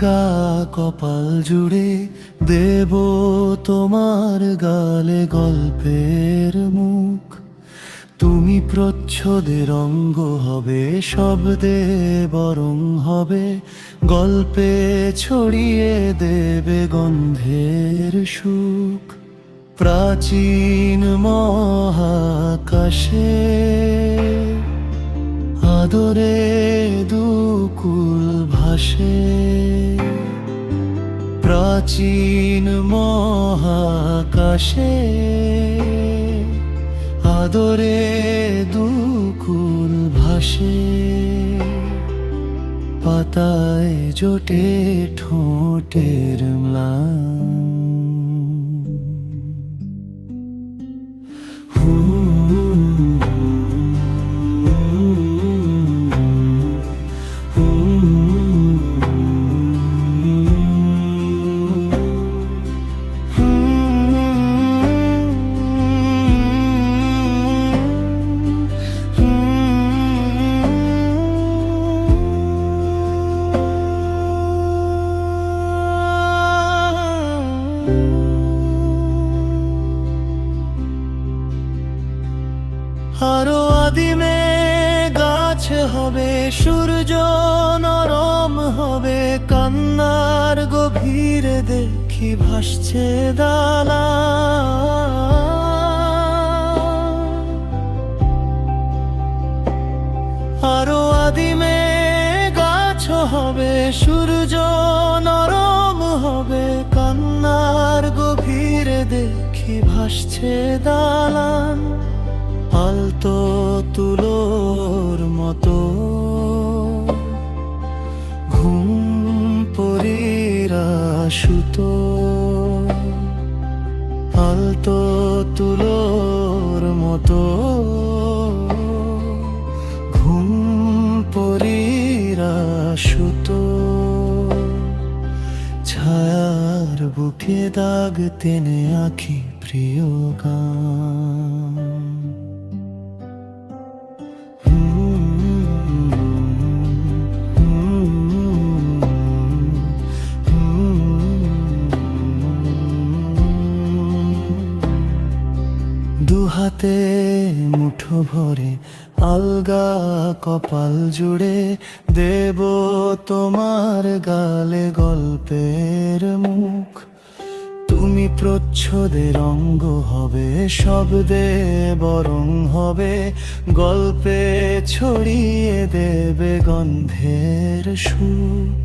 আলগা কপাল জুড়ে দেব তোমার গালে গল্পের মুখ। তুমি প্রচ্ছদে রঙ্গ হবে, শব্দে বরং হবে, গল্পে ছড়িয়ে দেবে গন্ধের সুখ। প্রাচীন মহাকাশে আদরে দুকুল ভাসে, প্রাচীন মহাকাশে আদরে দুকুল ভাসে। পাতায় জোটে ঠোঁটের ম্লান। আরো আদিমে গাছ হবে, সূর্য নরম হবে, কান্নার গভীরে দেখি ভাসছে দালান। আরো আদিমে গাছ হবে, সূর্য নরম হবে, কান্নার গভীরে দেখি ভাসছে দালান। আলতো তুলোর মতো ঘুম পরীরা সুতো, আলতো তুলোর মতো ঘুম পরীরা সুতো। ছায়ার বুকে দাগ টেনে আঁকি প্রিয় গান। দুহাতে মুঠো ভরে আলগা কপাল জুড়ে দেব তোমার গালে গল্পের মুখ। তুমি প্রচ্ছদে রঙ্গ হবে, শব্দে বরং হবে, গল্পে ছড়িয়ে দেবে গন্ধের সুখ।